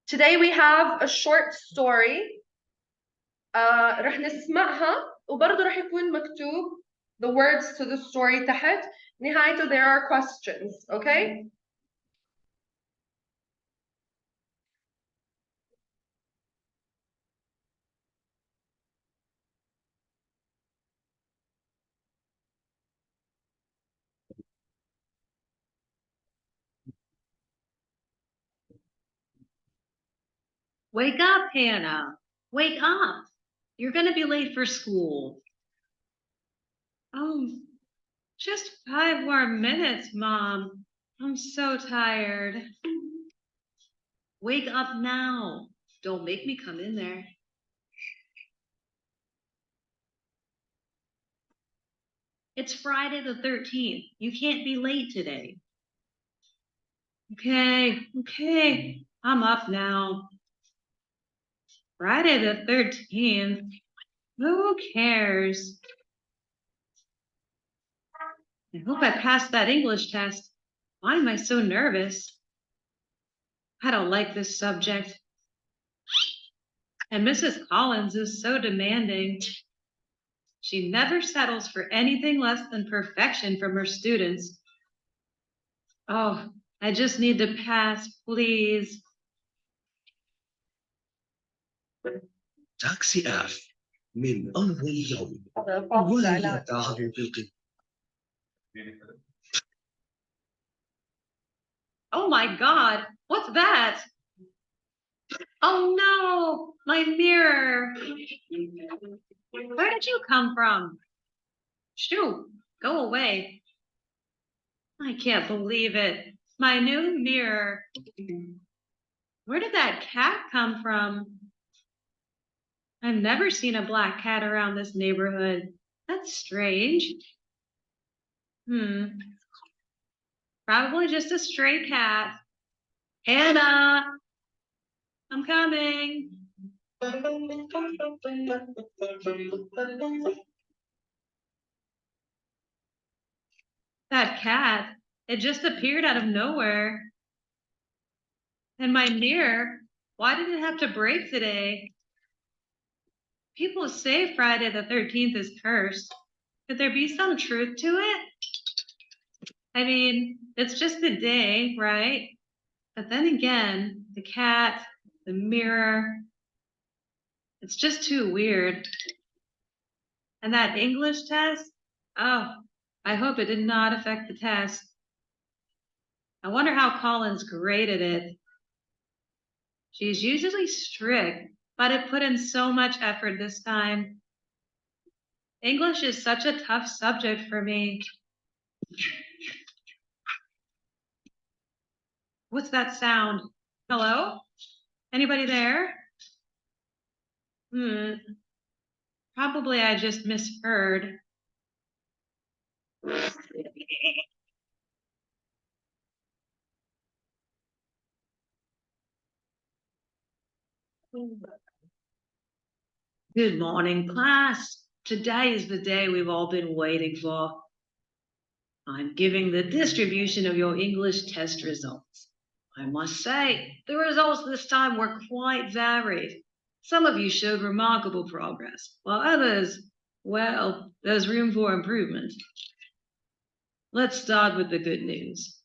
Today we have a short story. رح نسمعها وبرضه رح يكون مكتوب the words to the story تحت. نهايته there are questions, okay? Wake up, Hannah. Wake up. You're going to be late for school. Oh, just 5 more minutes, Mom. I'm so tired. Wake up now. Don't make me come in there. It's Friday the 13th. You can't be late today. Okay. I'm up now. Friday the 13th. Who cares? I hope I passed that English test. Why am I so nervous? I don't like this subject. And Mrs. Collins is so demanding. She never settles for anything less than perfection from her students. Oh, I just need to pass, please. تاكسي اف من أول يوم ولا يتعرض. Oh my God, what's that? Oh no, my mirror. Where did you come from? Shoo, go away. I can't believe it. My new mirror. Where did that cat come from? I've never seen a black cat around this neighborhood. That's strange. Probably just a stray cat. Hannah, I'm coming. That cat, it just appeared out of nowhere. And my mirror, why did it have to break today? People say Friday the 13th is cursed. Could there be some truth to it? I mean, it's just a day, right? But then again, the cat, the mirror, it's just too weird. And that English test? Oh, I hope it did not affect the test. I wonder how Collins graded it. She's usually strict, but it put in so much effort this time. English is such a tough subject for me. What's that sound? Hello? Anybody there? Probably I just misheard. Good morning, class. Today is the day we've all been waiting for. I'm giving the distribution of your English test results. I must say, the results this time were quite varied. Some of you showed remarkable progress, while others, well, there's room for improvement. Let's start with the good news.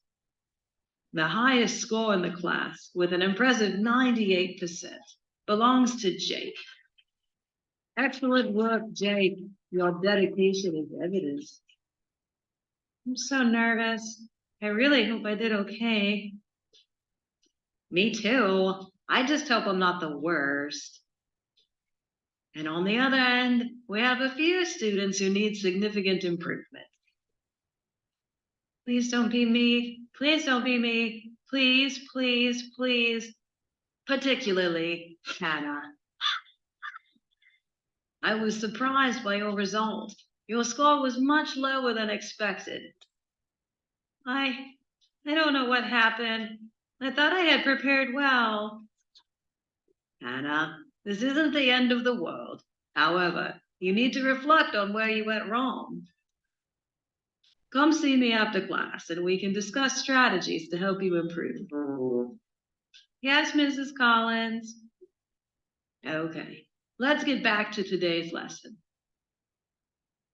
The highest score in the class, with an impressive 98%, belongs to Jake. Excellent work, Jake. Your dedication is evidence. I'm so nervous. I really hope I did okay. Me too. I just hope I'm not the worst. And on the other end, we have a few students who need significant improvement. Please don't be me. Please don't be me. Please, please, please. Particularly Hannah. I was surprised by your result. Your score was much lower than expected. I don't know what happened. I thought I had prepared well. Hannah, this isn't the end of the world. However, you need to reflect on where you went wrong. Come see me after class and we can discuss strategies to help you improve. Yes, Mrs. Collins. Okay, let's get back to today's lesson.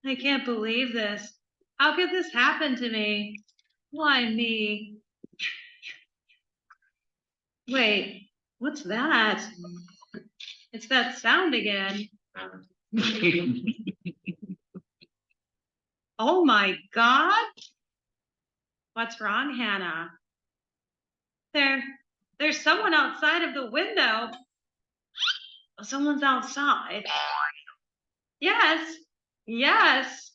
I can't believe this. How could this happen to me? Why me? Wait, what's that? It's that sound again. Oh my God. What's wrong, Hannah? There's someone outside of the window. Someone's outside. Yes, yes.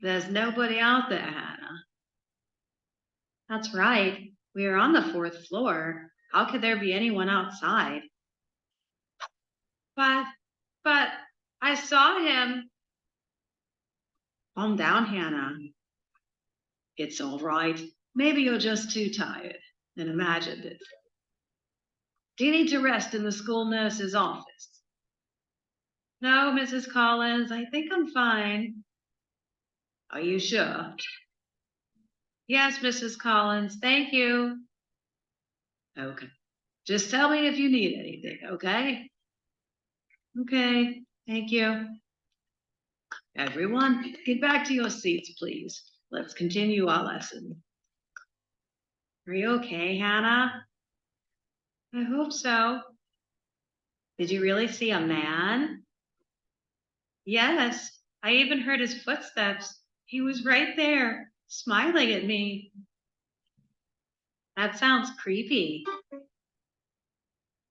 There's nobody out there, Hannah. That's right. We are on the 4th floor. How could there be anyone outside? But I saw him. Calm down, Hannah. It's all right. Maybe you're just too tired and imagined it. Do you need to rest in the school nurse's office? No, Mrs. Collins, I think I'm fine. Are you sure? Yes, Mrs. Collins, thank you. Okay. Just tell me if you need anything, okay? Okay, thank you. Everyone, get back to your seats, please. Let's continue our lesson. Are you okay, Hannah? I hope so. Did you really see a man? Yes, I even heard his footsteps. He was right there, smiling at me. That sounds creepy.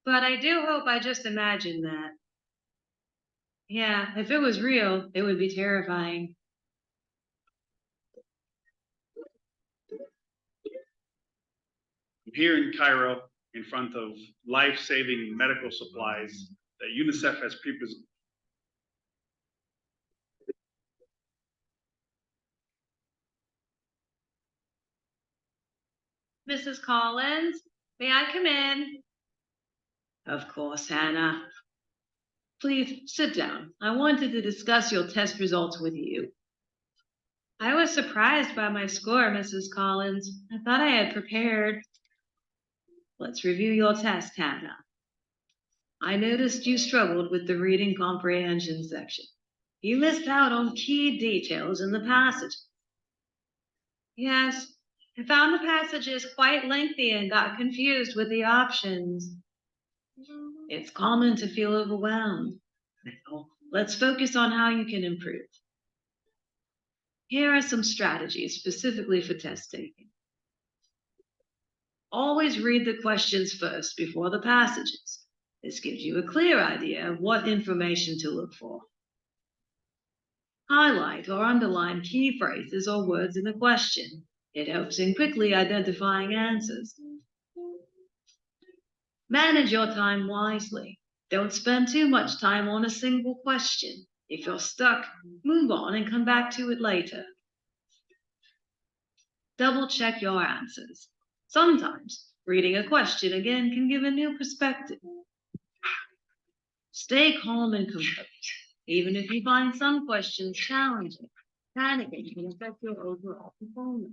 But I do hope I just imagined that. Yeah, if it was real, it would be terrifying. I'm here in Cairo in front of life-saving medical supplies that UNICEF has previously. Mrs. Collins, may I come in? Of course, Hannah. Please sit down. I wanted to discuss your test results with you. I was surprised by my score, Mrs. Collins. I thought I had prepared. Let's review your test, Hannah. I noticed you struggled with the reading comprehension section. You missed out on key details in the passage. Yes, I found the passages quite lengthy and got confused with the options. It's common to feel overwhelmed. Now, let's focus on how you can improve. Here are some strategies specifically for test taking. Always read the questions first before the passages. This gives you a clear idea of what information to look for. Highlight or underline key phrases or words in the question. It helps in quickly identifying answers. Manage your time wisely. Don't spend too much time on a single question. If you're stuck, move on and come back to it later. Double check your answers. Sometimes reading a question again can give a new perspective. Stay calm and composed, even if you find some questions challenging. Panicking can affect your overall performance.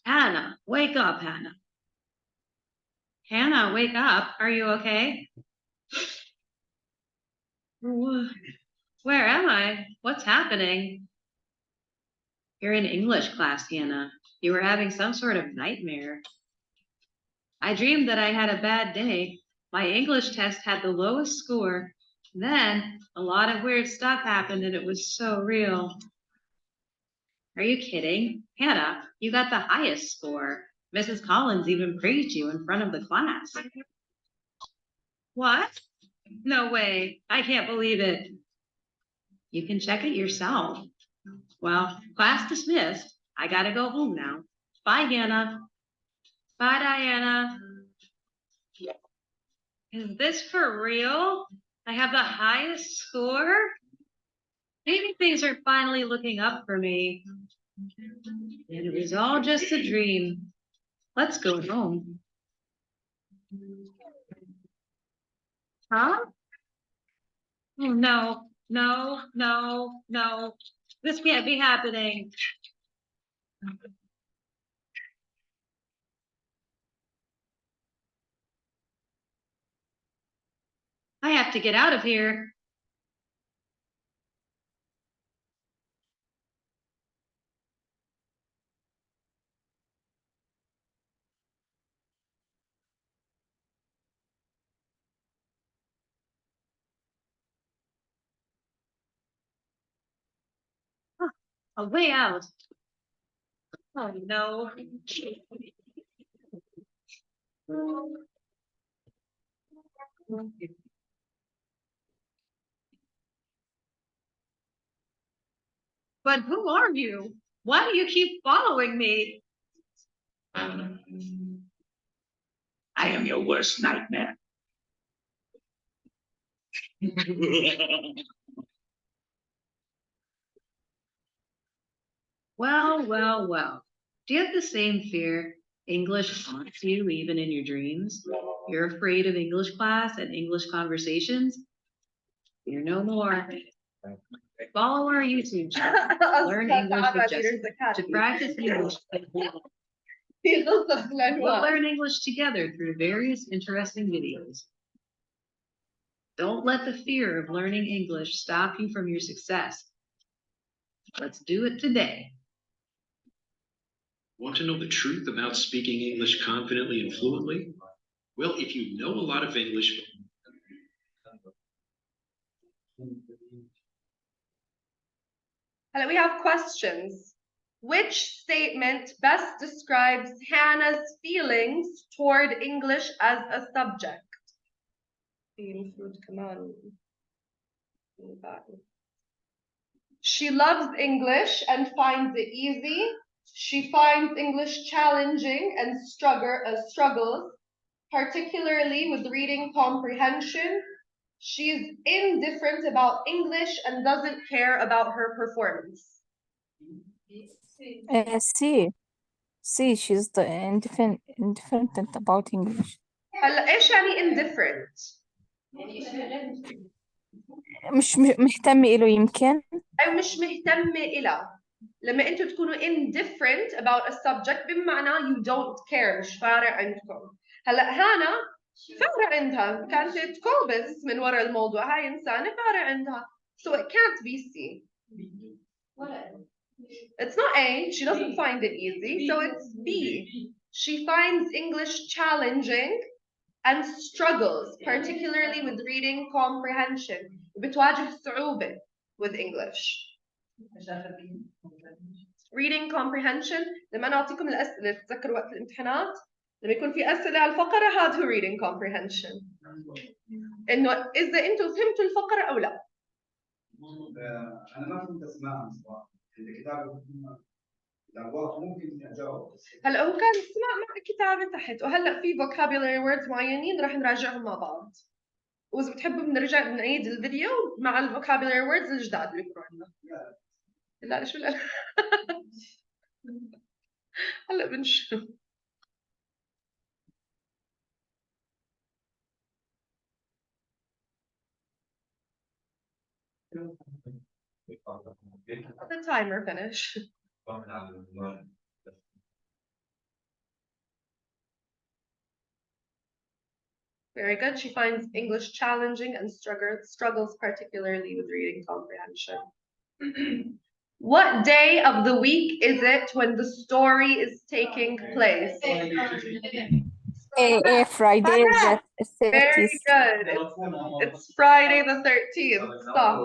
Hannah, wake up, Hannah. Hannah, wake up. Are you okay? Where am I? What's happening? You're in English class, Hannah. You were having some sort of nightmare. I dreamed that I had a bad day. My English test had the lowest score. Then a lot of weird stuff happened and it was so real. Are you kidding? Hannah, you got the highest score. Mrs. Collins even praised you in front of the class. What? No way. I can't believe it. You can check it yourself. Well, class dismissed. I gotta go home now. Bye, Hannah. Bye, Diana. Is this for real? I have the highest score? Maybe things are finally looking up for me. And it was all just a dream. Let's go home. Huh? Oh, no, no, no, no. This can't be happening. I have to get out of here. A way out. Oh, no. But who are you? Why do you keep following me? I am your worst nightmare. Well, well, well. Do you have the same fear? English haunts you even in your dreams? You're afraid of English class and English conversations? You're no more. Follow our YouTube channel. Learn English with Jessica. To practice English, we'll learn English together through various interesting videos. Don't let the fear of learning English stop you from your success. Let's do it today. Want to know the truth about speaking English confidently and fluently? Well, if you know a lot of English, Hello, we have questions. Which statement best describes Hannah's feelings toward English as a subject? She loves English and finds it easy. She finds English challenging and struggles, particularly with reading comprehension. She's indifferent about English and doesn't care about her performance. See, she's the indifferent about English. هلا ايش يعني indifferent؟ مش مهتمة إله يمكن. أو مش مهتمة إلها. لما أنتوا تكونوا indifferent about a subject بمعنى you don't care مش فارق عندكم. هلا هانا فارق عندها كانت تكوبس من وراء الموضوع هاي إنسانة فارق عندها. So it can't be C. It's not A. She doesn't find it easy. So it's B. She finds English challenging and struggles, particularly with reading comprehension. بتواجه صعوبة with English. Reading comprehension لما نعطيكم الأسئلة تتذكروا وقت الامتحانات لما يكون في أسئلة على الفقرة هاتوا reading comprehension إنه إذا أنتوا فهمتوا الفقرة أو لا. أنا ما فهمت أسماء صراحة. الكتاب ممكن أجاوب. هلا هو كان اسمع مع الكتابة تحت وهلا في vocabulary words معينين راح نراجعهم مع بعض. وإذا بتحبوا بنرجع بنعيد الفيديو مع ال vocabulary words الجداد اللي بيكونوا عندنا. لا شو لا هلا بنشوف. The timer finish. Very good. She finds English challenging and struggles particularly with reading comprehension. What day of the week is it when the story is taking place? Friday the 30th. Very good. It's Friday the 13th. Stop.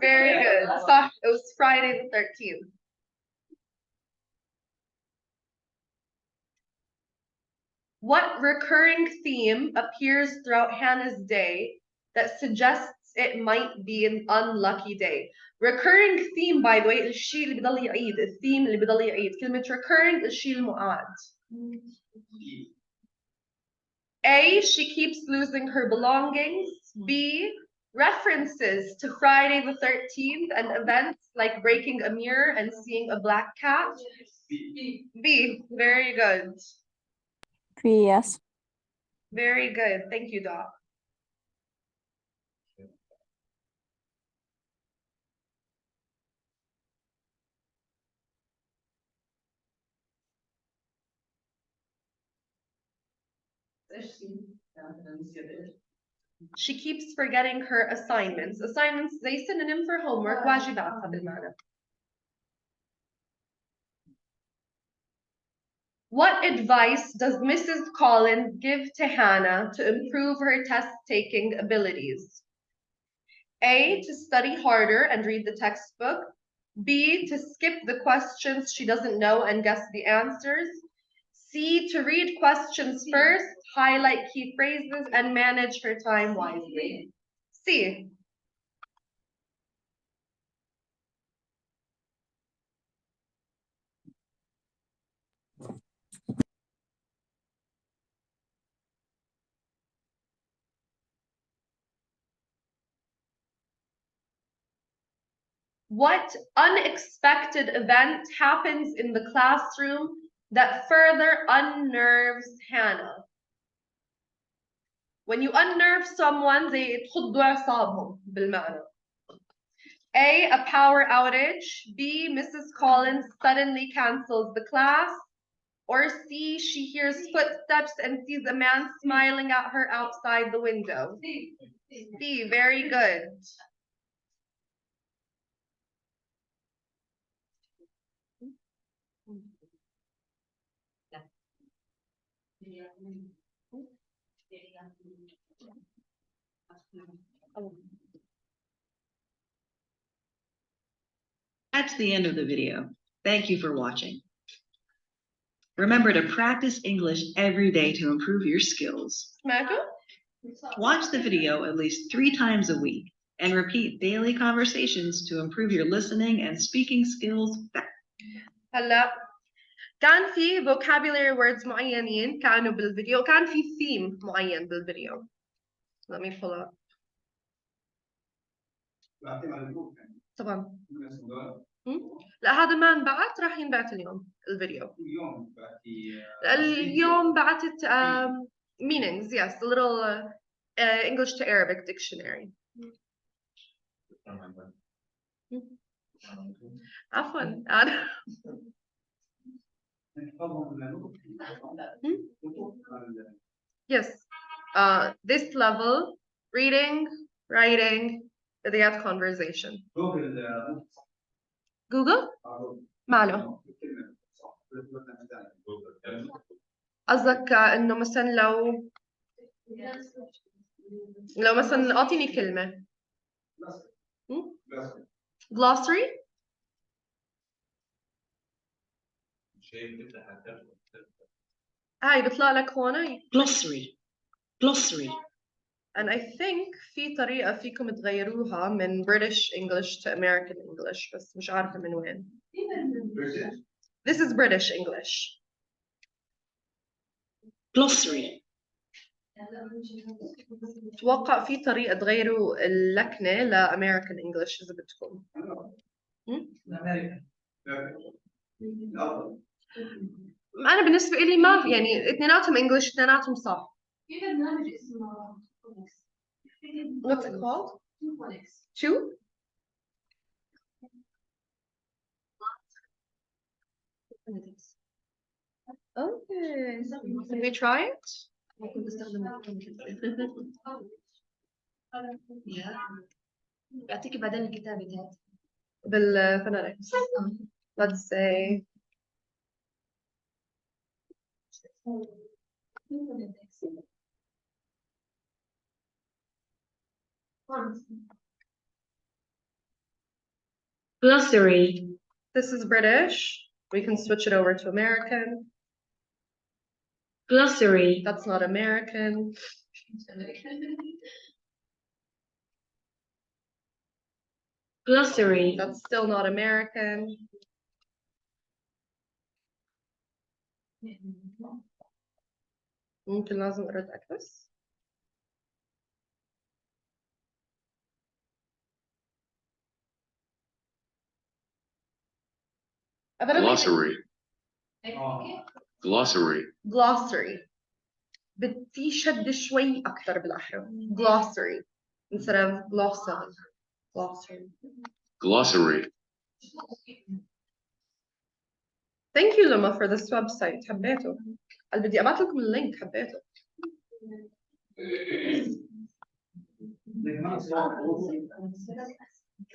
Very good. Stop. It was Friday the 13th. What recurring theme appears throughout Hannah's day that suggests it might be an unlucky day? Recurring theme, by the way, الشيء اللي بضل يعيد. الثيم اللي بضل يعيد. كلمة recurring الشيء المعاد. A, she keeps losing her belongings. B, references to Friday the 13th and events like breaking a mirror and seeing a black cat. B, very good. Yes. Very good. Thank you, Doc. She keeps forgetting her assignments. Assignments زي synonym for homework. واجباتها بالمعنى. What advice does Mrs. Collins give to Hannah to improve her test-taking abilities? A, to study harder and read the textbook. B, to skip the questions she doesn't know and guess the answers. C, to read questions first, highlight key phrases, and manage her time wisely. C. What unexpected event happens in the classroom that further unnerves Hannah? When you unnerve someone, زي تخضوا أعصابهم بالمعنى. A power outage. B, Mrs. Collins suddenly cancels the class. Or C, she hears footsteps and sees a man smiling at her outside the window. C, very good. That's the end of the video. Thank you for watching. Remember to practice English every day to improve your skills. سمعتوا؟ Watch the video at least 3 times a week and repeat daily conversations to improve your listening and speaking skills. هلا كان في vocabulary words معينين كانوا بالفيديو كان في theme معين بالفيديو. Let me pull up. طبعا. لا هذا ما انبعت راح ينبعت اليوم الفيديو. اليوم بعتت meanings, yes, a little English to Arabic dictionary. عفوا Yes, this level, reading, writing, بديات conversation. Google? ماله؟ قصدك إنه مثلا لو مثلا أعطيني كلمة. Glossary? هاي بيطلع لك هون. Glossary. Glossary. And I think في طريقة فيكم تغيروها من British English to American English بس مش عارفة من وين. This is British English. Glossary. أتوقع في طريقة تغيروا اللكنة ل American English إذا بدكم. أنا بالنسبة لي ما يعني اثنيناتهم English اثنيناتهم صح. في برنامج اسمه فونكس. What's it called? Two? Okay. Can we try it? يعطيكي بعدين الكتابة هذا. بالفونetics. Let's say. Glossary. This is British. We can switch it over to American. Glossary. That's not American. Glossary. That's still not American. ممكن لازم أرد أكبس. Glossary. Glossary. Glossary. في شد شوي أكتر بالأحرف. Glossary instead of glossary. Glossary. Glossary. Thank you لما for this website حبيته. اللي بدي أبعت لكم اللينك حبيته.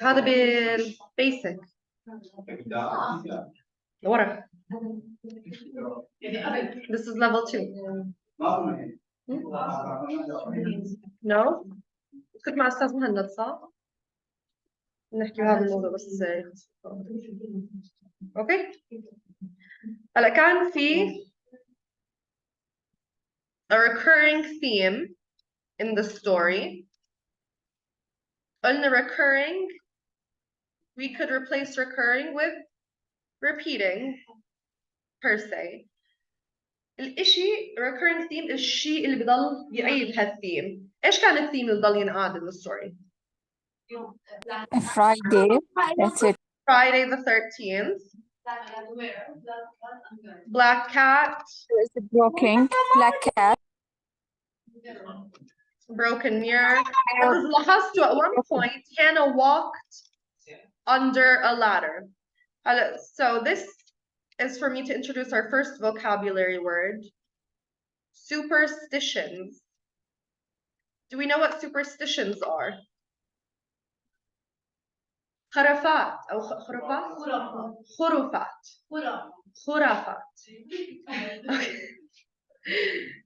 هذا بالبيسك لورا. This is level 2. No? كنت مع أستاذ مهند صح؟ نحكي بهذا الموضوع بس. أوكي. هلا كان في a recurring theme in the story. قلنا recurring, we could replace recurring with repeating per se. الإشي recurring theme الشيء اللي بضل يعيد هالثيم. إيش كان الثيم اللي بضل ينعاد in the story? Friday. That's it. Friday the 13th. Black cat. There's a broken black cat. Broken mirror. لاحظتوا at one point Hannah walked under a ladder. So this is for me to introduce our first vocabulary word. Superstitions. Do we know what superstitions are? خرافات أو خرافات. خرافات. خرافات. Okay.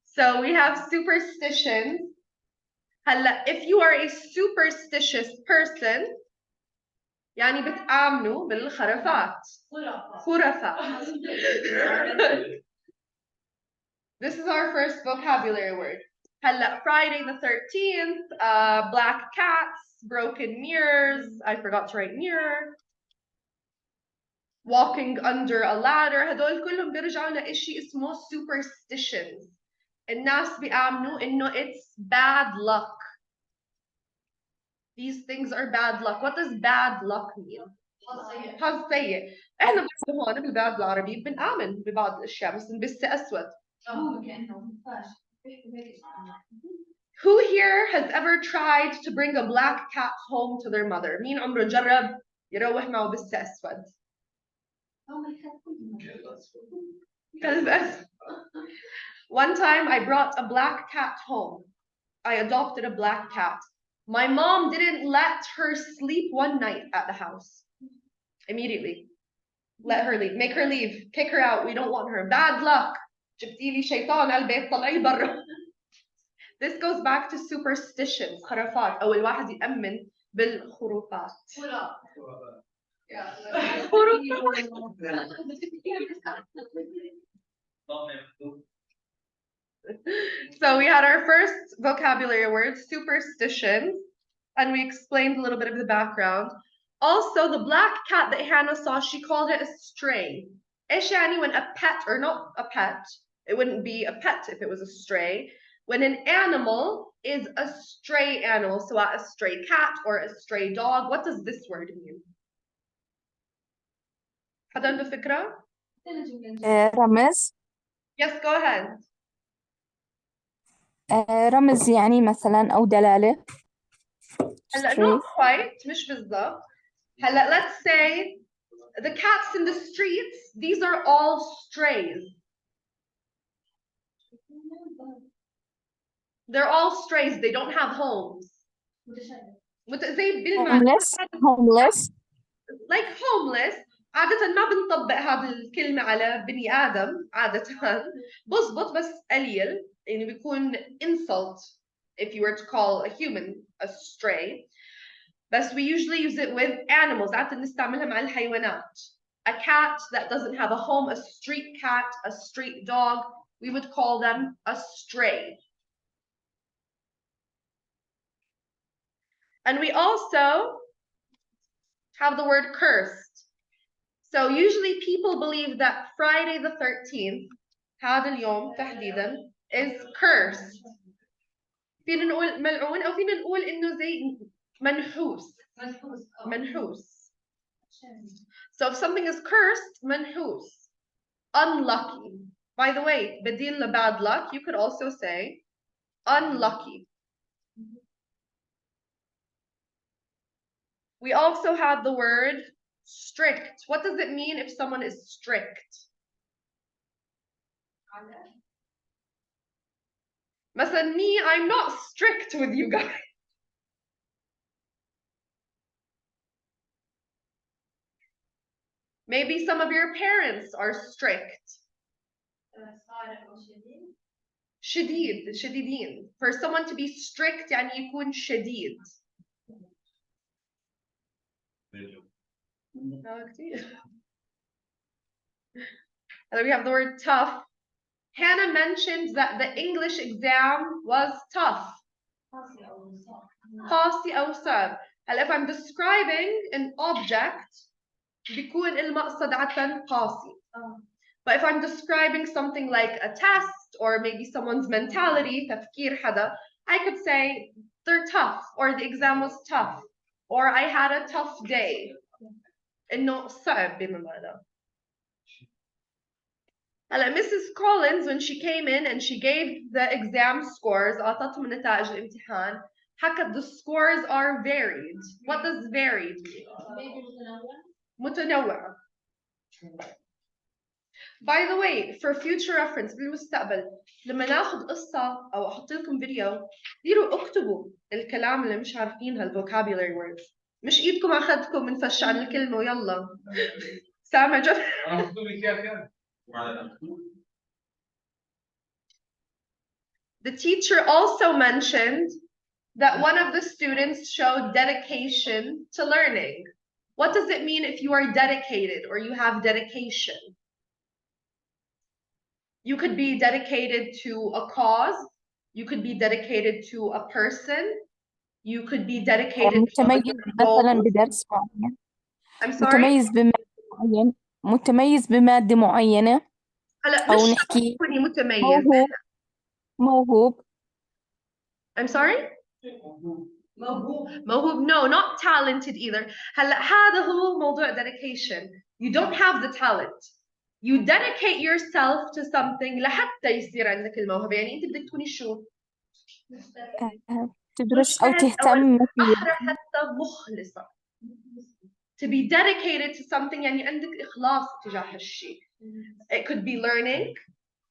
So we have superstitions. هلا if you are a superstitious person يعني بتآمنوا بالخرافات. خرافات. This is our first vocabulary word. هلا Friday the 13th, black cats, broken mirrors, I forgot to write mirror. Walking under a ladder, هدول كلهم بيرجعوا لإشي اسمه superstitions. الناس بيآمنوا إنه it's bad luck. These things are bad luck. What does bad luck mean? حظ سيء. إحنا بس هون بالبلد العربي بنآمن ببعض الأشياء بس نبث أسود. Who here has ever tried to bring a black cat home to their mother? مين عمره جرب يروح معه بث أسود؟ كلب أسود. One time I brought a black cat home. I adopted a black cat. My mom didn't let her sleep one night at the house. Immediately. Let her leave. Make her leave. Kick her out. We don't want her. Bad luck. جبتي لي شيطان على البيت طلعي برا. This goes back to superstitions. خرافات أو الواحد يأمن بالخرافات. So we had our first vocabulary word, superstitions, and we explained a little bit of the background. Also, the black cat that Hannah saw, she called it a stray. إيش يعني when a pet, or not a pet, it wouldn't be a pet if it was a stray. When an animal is a stray animal, so a stray cat or a stray dog, what does this word mean? حدا عنده فكرة؟ رمز. Yes, go ahead. رمز يعني مثلا أو دلالة. هلا not quite, مش بالضبط. هلا let's say the cats in the streets, these are all strays. They're all strays, they don't have homes. زي homeless. Homeless. Like homeless. عادة ما بنطبق هذه الكلمة على بني آدم عادة بزبط بس قليل يعني بيكون insult if you were to call a human a stray. But we usually use it with animals. عادة نستعملها مع الحيوانات. A cat that doesn't have a home, a street cat, a street dog, we would call them a stray. And we also have the word cursed. So usually people believe that Friday the 13th, هذا اليوم تحديدا, is cursed. فينا نقول ملعون أو فينا نقول إنه زي منحوس. منحوس. So if something is cursed, منحوس, unlucky. By the way, بديل bad luck, you could also say unlucky. We also have the word strict. What does it mean if someone is strict? مثلا me, I'm not strict with you guys. Maybe some of your parents are strict. شديد, شديدين. For someone to be strict يعني يكون شديد. And we have the word tough. Hannah mentioned that the English exam was tough. قاسي أو صعب. And if I'm describing an object, بيكون المقصد عادة قاسي. But if I'm describing something like a test or maybe someone's mentality, تفكير حدا, I could say they're tough or the exam was tough or I had a tough day. إنه صعب بمعنى. هلا Mrs. Collins, when she came in and she gave the exam scores, أعطتهم نتائج الامتحان, حكت the scores are varied. What does varied mean? متنوعة. By the way, for future reference بالمستقبل لما ناخذ قصة أو أحط لكم فيديو ديروا اكتبوا الكلام اللي مش عارفينها vocabulary words. مش إيدكم على خدكم منفش عن الكلمة ويلا. سامع جد؟ The teacher also mentioned that one of the students showed dedication to learning. What does it mean if you are dedicated or you have dedication? You could be dedicated to a cause. You could be dedicated to a person. You could be dedicated to متميز مثلا بدرس معين. I'm sorry. متميز بمادة معينة. هلا أو مش نحكي تكوني متميز. موهوب. I'm sorry. موهوب. No, not talented either. هلا هذا هو موضوع dedication. You don't have the talent. You dedicate yourself to something لحتى يصير عندك الموهبة. يعني أنت بدك تكوني شو؟ تدرس أو تهتم فيه. حتى مخلصة. To be dedicated to something يعني عندك إخلاص تجاه هالشيء. It could be learning.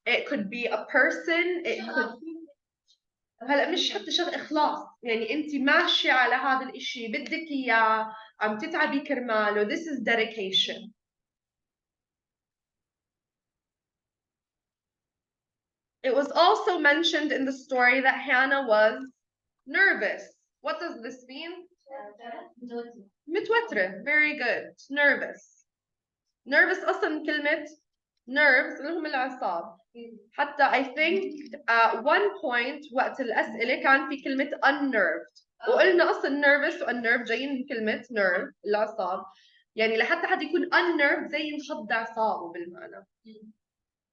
It could be a person. It could. هلا مش حتى شغل إخلاص. يعني أنت ماشية على هذا الإشي بدك إياه عم تتعبي كرماله. This is dedication. It was also mentioned in the story that Hannah was nervous. What does this mean? متوترة. Very good. Nervous. Nervous أصلاً كلمة nerves اللي هم الأعصاب. حتى I think at one point وقت الأسئلة كان في كلمة unnerved. وقلنا أصلاً nervous و unnerved جايين من كلمة nerve الأعصاب. يعني لحتى حد يكون unnerved زي انخض أعصابه بالمعنى.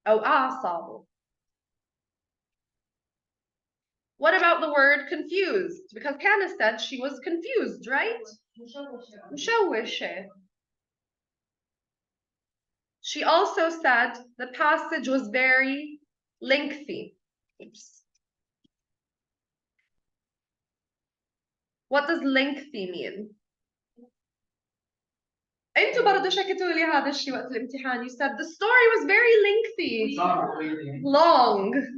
أو أعصابه. What about the word confused? Because Hannah said she was confused, right? مشوشة. She also said the passage was very lengthy. Oops. What does lengthy mean? أنتوا برضو شكيتوا لي هذا الشيء وقت الامتحان. You said the story was very lengthy. Long.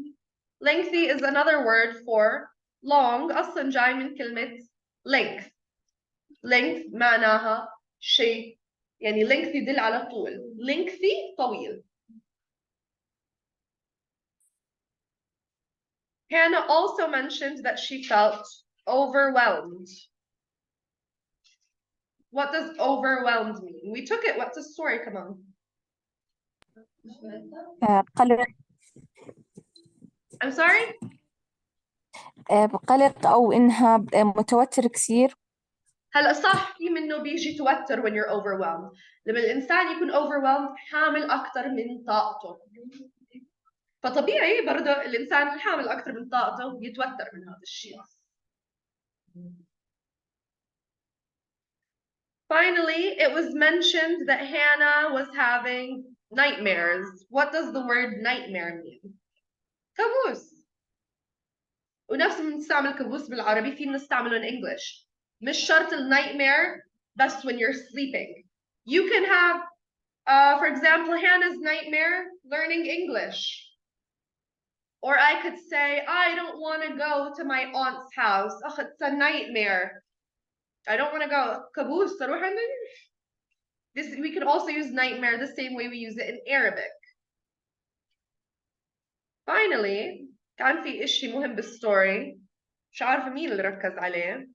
Lengthy is another word for long. أصلاً جاي من كلمة length. Length معناها شيء. يعني length يدل على طول. Lengthy طويل. Hannah also mentioned that she felt overwhelmed. What does overwhelmed mean? We took it. What's the story? Come on. قلق. I'm sorry? قلق أو إنها متوتر كثير. هلا صح في منه بيجي توتر when you're overwhelmed. لما الإنسان يكون overwhelmed حامل أكثر من طاقته. فطبيعي برضه الإنسان الحامل أكثر من طاقته يتوتر من هذا الشيء. Finally, it was mentioned that Hannah was having nightmares. What does the word nightmare mean? كابوس. ونفس ما بنستعمل كابوس بالعربي في بنستعمله in English. مش شرط nightmare بس when you're sleeping. You can have, for example, Hannah's nightmare learning English. Or I could say, I don't want to go to my aunt's house. Oh, it's a nightmare. I don't want to go. كابوس أروح عند. This, we can also use nightmare the same way we use it in Arabic. Finally, كان في إشي مهم بالستوري. مش عارفة مين اللي ركز عليه.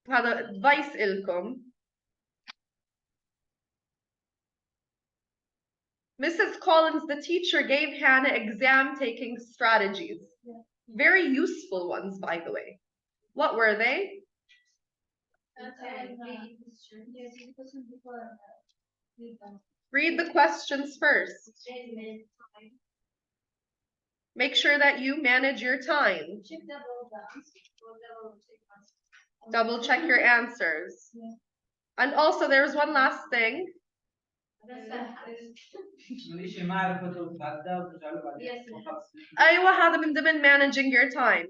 هذا advice إلكم. Mrs. Collins, the teacher, gave Hannah exam-taking strategies. Very useful ones, by the way. What were they? Read the questions first. Make sure that you manage your time. Double check your answers. And also, there's one last thing. أيوة هذا من ضمن managing your time.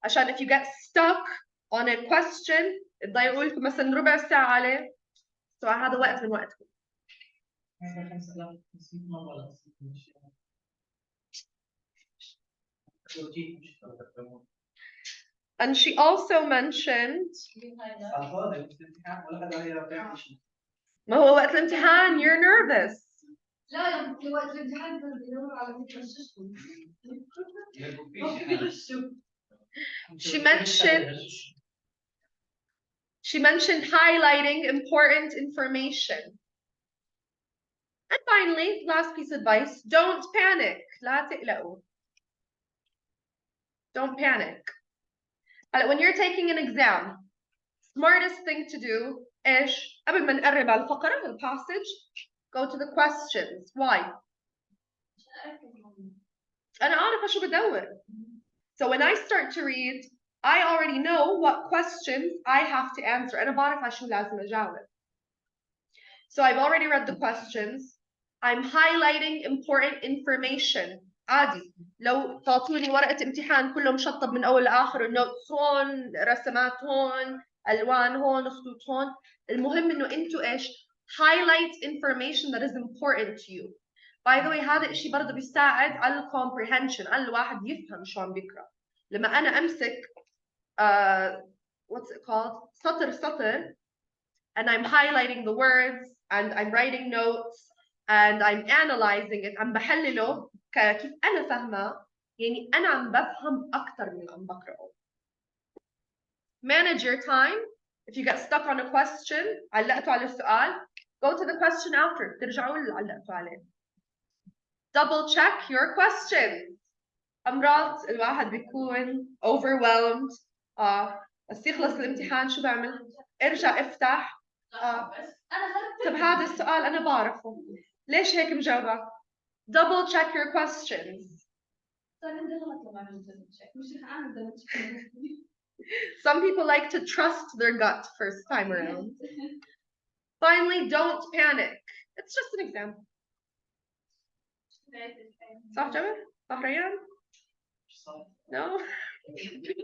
عشان if you get stuck on a question تضيعوا لكم مثلا ربع ساعة عليه. So هذا وقت من وقتكم. And she also mentioned ما هو وقت الامتحان you're nervous. لا وقت الامتحان بدوروا على متخصصكم. She mentioned highlighting important information. And finally, last piece of advice, don't panic. لا تقلقوا. Don't panic. When you're taking an exam, smartest thing to do إيش؟ قبل ما نقرب على الفقرة الباسج, go to the questions. Why? أنا عارفة شو بدور. So when I start to read, I already know what questions I have to answer. أنا بعرف على شو لازم أجاوب. So I've already read the questions. I'm highlighting important information. عادي. لو تعطوني ورقة امتحان كله مشطب من أول لآخر النوتس هون رسمات هون ألوان هون خطوط هون. المهم إنه أنتوا إيش highlight information that is important to you. By the way هذا الشيء برضه بيساعد على comprehension على الواحد يفهم شو عم بيقرأ. لما أنا أمسك what's it called سطر سطر and I'm highlighting the words and I'm writing notes and I'm analyzing it عم بحلله كيف أنا فاهمة يعني أنا عم بفهم أكتر من عم بقرأه. Manage your time. If you get stuck on a question علقتوا على السؤال go to the question after ترجعوا اللي علقتوا عليه. Double check your questions. أمراض الواحد بيكون overwhelmed. بس يخلص الامتحان شو بعمل؟ ارجع افتح. طب هذا السؤال أنا بعرفه. ليش هيك مجاوبة؟ Double check your questions. Some people like to trust their gut first time around. Finally, don't panic. It's just an example. صح جمال؟ صح ريان؟ No?